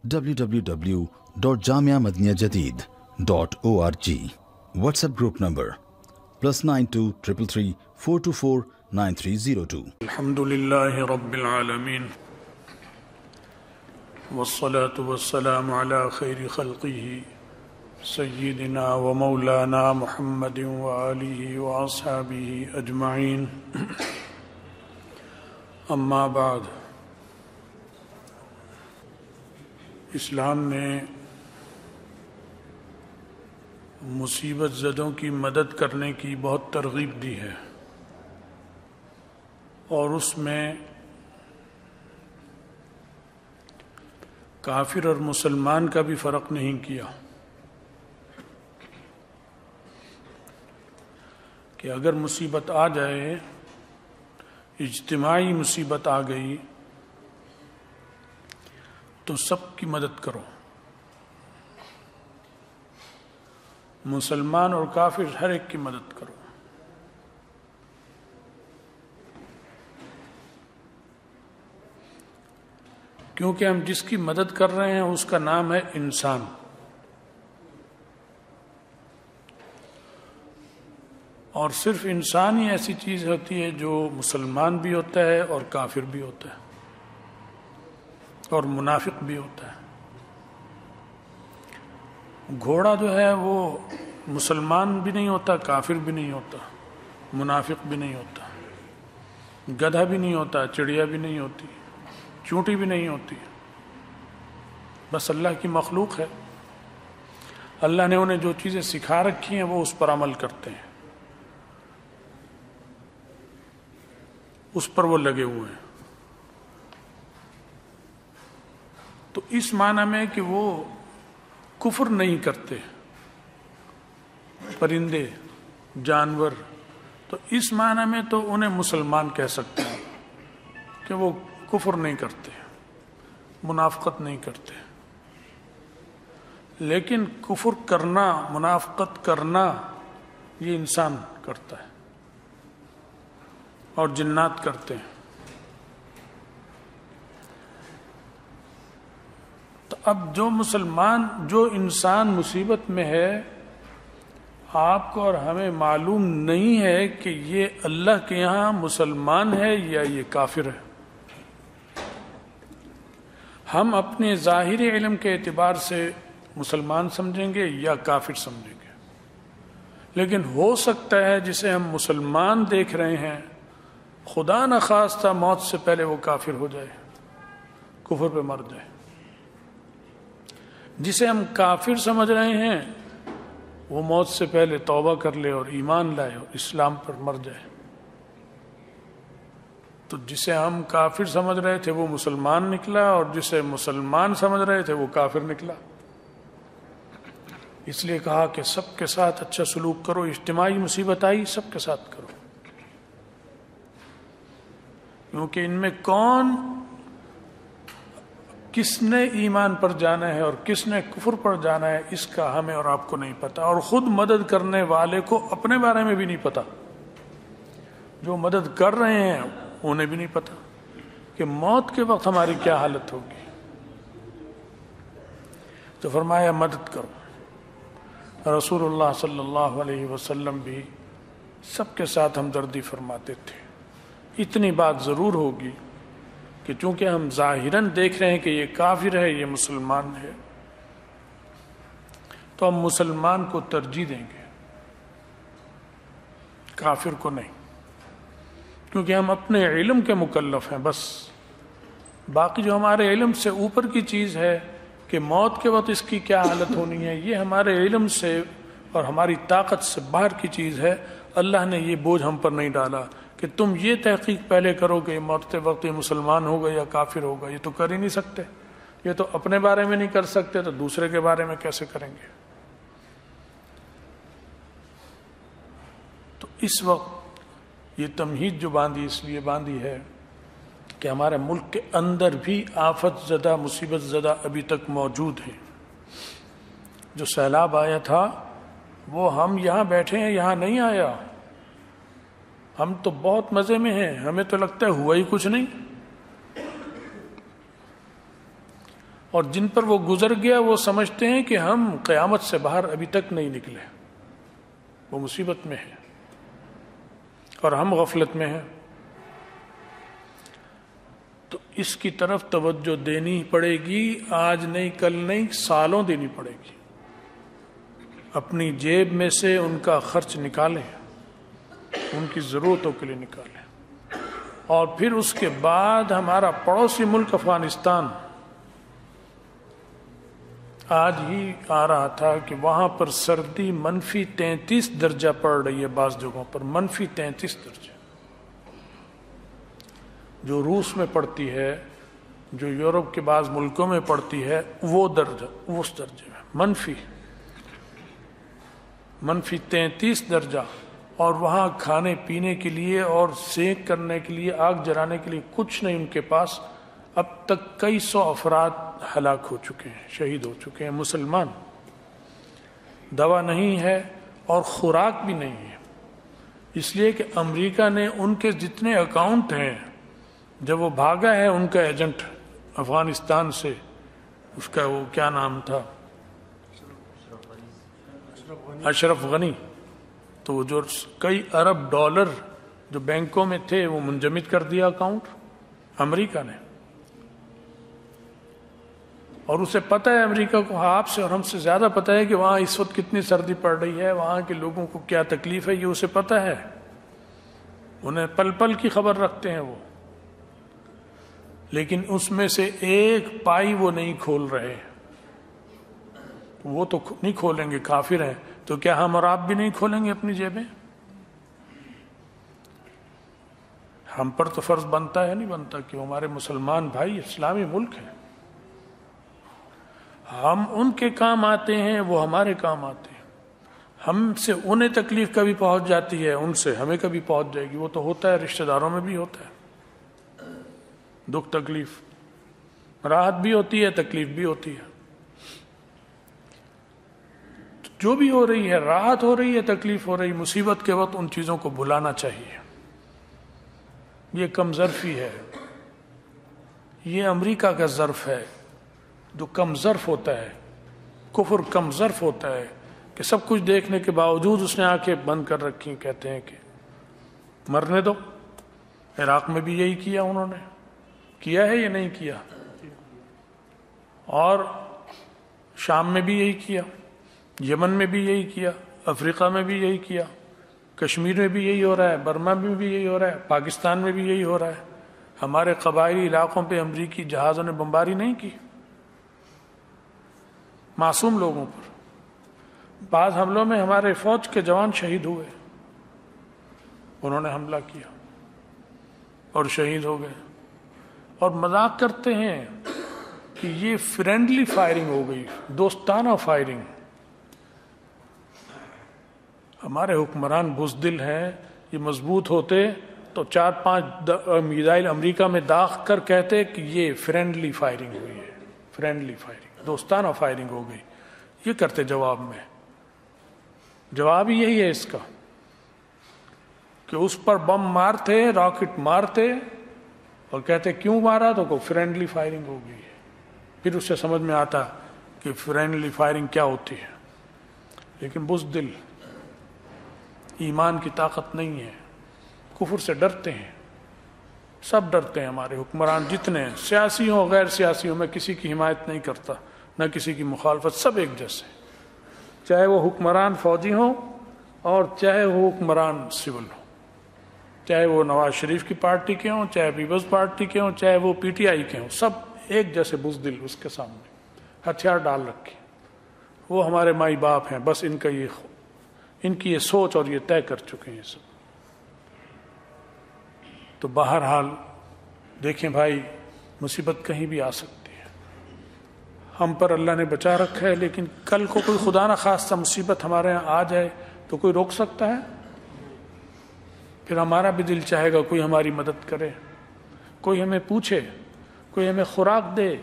www.jamiamadiniyajadid.org. WhatsApp group number +92 333 424 9302. الحمدللہ رب العالمین والصلاة والسلام على خیر خلقہ سیدنا و مولانا محمد وآلہ وأصحابہ اجمعین. اما بعد، اسلام نے مصیبت زدوں کی مدد کرنے کی بہت ترغیب دی ہے، اور اس میں کافر اور مسلمان کا بھی فرق نہیں کیا کہ اگر مصیبت آ جائے، اجتماعی مصیبت آ گئی تو سب کی مدد کرو. مسلمان اور کافر ہر ایک کی مدد کرو. کیونکہ ہم جس کی مدد کر رہے ہیں اس کا نام ہے انسان. اور صرف انسان ہی ایسی چیز ہوتی ہے جو مسلمان بھی ہوتا ہے اور کافر بھی ہوتا ہے اور منافق بھی ہوتا ہے. گھوڑا جو ہے وہ مسلمان بھی نہیں ہوتا، کافر بھی نہیں ہوتا، منافق بھی نہیں ہوتا. گدھا بھی نہیں ہوتا، چڑیا بھی نہیں ہوتی، چونٹی بھی نہیں ہوتی. بس اللہ کی مخلوق ہے. اللہ نے انہیں جو چیزیں سکھا رکھی ہیں وہ اس پر عمل کرتے ہیں، اس پر وہ لگے ہوئے ہیں. تو اس معنی میں کہ وہ کفر نہیں کرتے، پرندے جانور، تو اس معنی میں تو انہیں مسلمان کہہ سکتے ہیں کہ وہ کفر نہیں کرتے، منافقت نہیں کرتے. لیکن کفر کرنا، منافقت کرنا، یہ انسان کرتا ہے اور جنات کرتے ہیں. تو اب جو مسلمان، جو انسان مصیبت میں ہے، آپ کو اور ہمیں معلوم نہیں ہے کہ یہ اللہ کے یہاں مسلمان ہے یا یہ کافر ہے. ہم اپنے ظاہری علم کے اعتبار سے مسلمان سمجھیں گے یا کافر سمجھیں گے. لیکن ہو سکتا ہے جسے ہم مسلمان دیکھ رہے ہیں، خدا نخواستہ موت سے پہلے وہ کافر ہو جائے، کفر پہ مر جائے. جسے ہم کافر سمجھ رہے ہیں وہ موت سے پہلے توبہ کر لے اور ایمان لائے اور اسلام پر مر جائے. تو جسے ہم کافر سمجھ رہے تھے وہ مسلمان نکلا، اور جسے مسلمان سمجھ رہے تھے وہ کافر نکلا. اس لیے کہا کہ سب کے ساتھ اچھا سلوک کرو. اجتماعی مصیبت آئی، سب کے ساتھ کرو. کیونکہ ان میں کون، کس نے ایمان پر جانا ہے اور کس نے کفر پر جانا ہے، اس کا ہمیں اور آپ کو نہیں پتا. اور خود مدد کرنے والے کو اپنے بارے میں بھی نہیں پتا. جو مدد کر رہے ہیں انہیں بھی نہیں پتا کہ موت کے وقت ہماری کیا حالت ہوگی. تو فرمایا مدد کرو. رسول اللہ صلی اللہ علیہ وسلم بھی سب کے ساتھ ہمدردی فرماتے تھے. اتنی بات ضرور ہوگی کہ چونکہ ہم ظاہراً دیکھ رہے ہیں کہ یہ کافر ہے، یہ مسلمان ہے، تو ہم مسلمان کو ترجیح دیں گے، کافر کو نہیں. کیونکہ ہم اپنے علم کے مکلف ہیں بس. باقی جو ہمارے علم سے اوپر کی چیز ہے کہ موت کے وقت اس کی کیا حالت ہونی ہے، یہ ہمارے علم سے اور ہماری طاقت سے باہر کی چیز ہے. اللہ نے یہ بوجھ ہم پر نہیں ڈالا کہ تم یہ تحقیق پہلے کرو کہ مرتے وقت یہ مسلمان ہوگا یا کافر ہوگا. یہ تو کر ہی نہیں سکتے. یہ تو اپنے بارے میں نہیں کر سکتے تو دوسرے کے بارے میں کیسے کریں گے. تو اس وقت یہ تمہید جو باندھی اس لیے باندھی ہے کہ ہمارے ملک کے اندر بھی آفت زدہ، مصیبت زدہ ابھی تک موجود ہیں. جو سیلاب آیا تھا وہ ہم یہاں بیٹھے ہیں، یہاں نہیں آیا. ہم تو بہت مزے میں ہیں، ہمیں تو لگتا ہے ہوا ہی کچھ نہیں. اور جن پر وہ گزر گیا وہ سمجھتے ہیں کہ ہم قیامت سے باہر ابھی تک نہیں نکلے، وہ مصیبت میں ہے اور ہم غفلت میں ہیں۔ تو اس کی طرف توجہ دینی پڑے گی، آج نہیں کل نہیں، سالوں دینی پڑے گی۔ اپنی جیب میں سے ان کا خرچ نکالیں، ان کی ضرورتوں کے لیے نکالیں، اور پھر اس کے بعد ہمارا پڑوسی ملک افغانستان، آج ہی آ رہا تھا کہ وہاں پر سردی -33 درجہ پڑ رہی ہے، بعض جگہوں پر -33 درجہ، جو روس میں پڑتی ہے، جو یورپ کے بعض ملکوں میں پڑتی ہے، وہ درجہ، اس درجے میں -33 درجہ، اور وہاں کھانے پینے کے لیے اور سینک کرنے کے لیے، آگ جلانے کے لیے کچھ نہیں ان کے پاس۔ اب تک کئی سو افراد ہلاک ہو چکے ہیں، شہید ہو چکے ہیں مسلمان۔ دوا نہیں ہے اور خوراک بھی نہیں ہے، اس لیے کہ امریکہ نے ان کے جتنے اکاؤنٹ ہیں، جب وہ بھاگا ہے ان کا ایجنٹ افغانستان سے، اس کا وہ کیا نام تھا، اشرف غنی، تو وہ جو کئی ارب ڈالر جو بینکوں میں تھے وہ منجمد کر دیا اکاؤنٹ امریکہ نے۔ اور اسے پتہ ہے، امریکہ کو آپ سے اور ہم سے زیادہ پتہ ہے کہ وہاں اس وقت کتنی سردی پڑ رہی ہے، وہاں کے لوگوں کو کیا تکلیف ہے، یہ اسے پتہ ہے، انہیں پل پل کی خبر رکھتے ہیں وہ، لیکن اس میں سے ایک پائی وہ نہیں کھول رہے۔ وہ تو نہیں کھولیں گے، کافر ہیں، تو کیا ہم اور آپ بھی نہیں کھولیں گے اپنی جیبیں؟ ہم پر تو فرض بنتا ہے، نہیں بنتا کہ ہمارے مسلمان بھائی اسلامی ملک ہیں، ہم ان کے کام آتے ہیں، وہ ہمارے کام آتے ہیں۔ ہم سے انہیں تکلیف کبھی پہنچ جاتی ہے، ان سے ہمیں کبھی پہنچ جائے گی، وہ تو ہوتا ہے، رشتہ داروں میں بھی ہوتا ہے، دکھ تکلیف، راحت بھی ہوتی ہے، تکلیف بھی ہوتی ہے۔ جو بھی ہو رہی ہے، راحت ہو رہی ہے، تکلیف ہو رہی، مصیبت کے وقت ان چیزوں کو بھلانا چاہیے۔ یہ کم ظرفی ہے، یہ امریکہ کا ظرف ہے جو کم ظرف ہوتا ہے، کفر کم ظرف ہوتا ہے، کہ سب کچھ دیکھنے کے باوجود اس نے آنکھیں بند کر رکھی، کہتے ہیں کہ مرنے دو۔ عراق میں بھی یہی کیا انہوں نے، کیا ہے یا نہیں کیا؟ اور شام میں بھی یہی کیا، یمن میں بھی یہی کیا، افریقہ میں بھی یہی کیا، کشمیر میں بھی یہی ہو رہا ہے، برما میں بھی یہی ہو رہا ہے، پاکستان میں بھی یہی ہو رہا ہے۔ ہمارے قبائلی علاقوں پہ امریکی جہازوں نے بمباری نہیں کی، معصوم لوگوں پر۔ بعض حملوں میں ہمارے فوج کے جوان شہید ہوئے، انہوں نے حملہ کیا اور شہید ہو گئے، اور مذاق کرتے ہیں کہ یہ فرینڈلی فائرنگ ہو گئی، دوستانہ فائرنگ۔ ہمارے حکمران بزدل ہیں، یہ مضبوط ہوتے تو 4-5 میزائل امریکہ میں داغ کر کہتے کہ یہ فرینڈلی فائرنگ ہوئی ہے، فرینڈلی فائرنگ، دوستانہ فائرنگ ہو گئی۔ یہ کرتے جواب میں، جواب ہی یہی ہے اس کا کہ اس پر بم مارتے، راکٹ مارتے اور کہتے کیوں مارا، تو کوئی فرینڈلی فائرنگ ہو گئی ہے۔ پھر اس سے سمجھ میں آتا کہ فرینڈلی فائرنگ کیا ہوتی ہے۔ لیکن بزدل، ایمان کی طاقت نہیں ہے، کفر سے ڈرتے ہیں، سب ڈرتے ہیں، ہمارے حکمران جتنے ہیں، سیاسی ہوں غیر سیاسی ہوں، میں کسی کی حمایت نہیں کرتا نہ کسی کی مخالفت، سب ایک جیسے، چاہے وہ حکمران فوجی ہوں اور چاہے وہ حکمران سول ہوں، چاہے وہ نواز شریف کی پارٹی کے ہوں، چاہے پیپلز پارٹی کے ہوں، چاہے وہ پی ٹی آئی کے ہوں، سب ایک جیسے بزدل اس کے سامنے ہتھیار ڈال رکھے۔ وہ ہمارے مائی باپ ہیں، بس ان کی یہ سوچ اور یہ طے کر چکے ہیں سب۔ تو بہرحال دیکھیں بھائی، مصیبت کہیں بھی آ سکتی ہے، ہم پر اللہ نے بچا رکھا ہے، لیکن کل کو کوئی خدا نہ خواستہ مصیبت ہمارے یہاں آ جائے تو کوئی روک سکتا ہے؟ پھر ہمارا بھی دل چاہے گا کوئی ہماری مدد کرے، کوئی ہمیں پوچھے، کوئی ہمیں خوراک دے،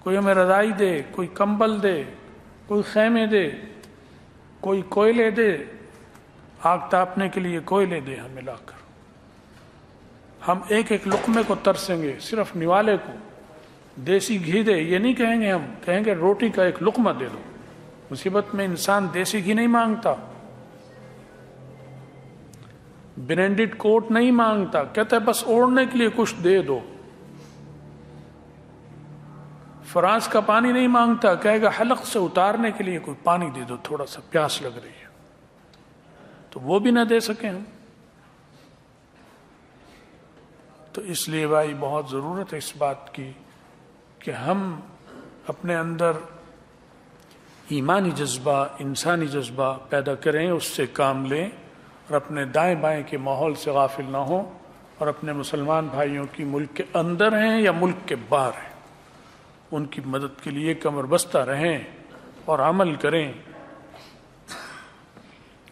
کوئی ہمیں رضائی دے، کوئی کمبل دے، کوئی خیمے دے، کوئی کوئلے دے، آگ تاپنے کے لیے کوئلے دے ہمیں لا کر۔ ہم ایک ایک لقمے کو ترسیں گے، صرف نوالے کو، دیسی گھی دے، یہ نہیں کہیں گے، ہم کہیں گے روٹی کا ایک لقمہ دے دو۔ مصیبت میں انسان دیسی گھی نہیں مانگتا، برینڈڈ کوٹ نہیں مانگتا، کہتا ہے بس اوڑھنے کے لیے کچھ دے دو۔ فراز کا پانی نہیں مانگتا، کہے گا حلق سے اتارنے کے لیے کوئی پانی دے دو، تھوڑا سا پیاس لگ رہی ہے، تو وہ بھی نہ دے سکیں ہم۔ تو اس لیے بھائی بہت ضرورت ہے اس بات کی کہ ہم اپنے اندر ایمانی جذبہ، انسانی جذبہ پیدا کریں، اس سے کام لیں، اور اپنے دائیں بائیں کے ماحول سے غافل نہ ہوں، اور اپنے مسلمان بھائیوں کی ملک کے اندر ہیں یا ملک کے باہر ہیں ان کی مدد کے لیے کمر بستہ رہیں اور عمل کریں۔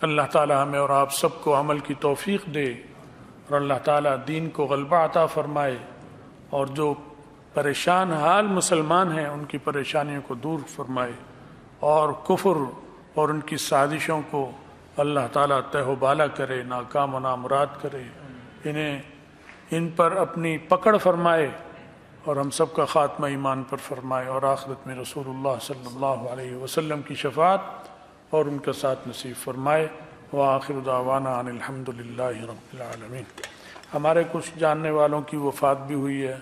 اللہ تعالی ہمیں اور آپ سب کو عمل کی توفیق دے، اور اللہ تعالیٰ دین کو غلبہ عطا فرمائے، اور جو پریشان حال مسلمان ہیں ان کی پریشانیوں کو دور فرمائے، اور کفر اور ان کی سازشوں کو اللہ تعالیٰ تہ و بالا کرے، ناکام و نامراد کرے، ان پر اپنی پکڑ فرمائے، اور ہم سب کا خاتمہ ایمان پر فرمائے، اور آخرت میں رسول اللہ صلی اللہ علیہ وسلم کی شفاعت اور ان کا ساتھ نصیب فرمائے۔ وآخر دعوانا ان الحمد للہ رب العالمین۔ ہمارے کچھ جاننے والوں کی وفات بھی ہوئی ہے،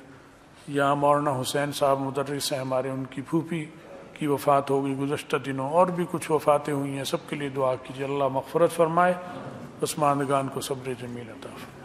یہاں مولانا حسین صاحب مدرس ہیں ہمارے، ان کی پھوپھی کی وفات ہو گئی گزشتہ دنوں، اور بھی کچھ وفاتیں ہوئی ہیں، سب کے لیے دعا کیجیے، اللہ مغفرت فرمائے، پسماندگان کو صبر جمیل عطا فرمائے۔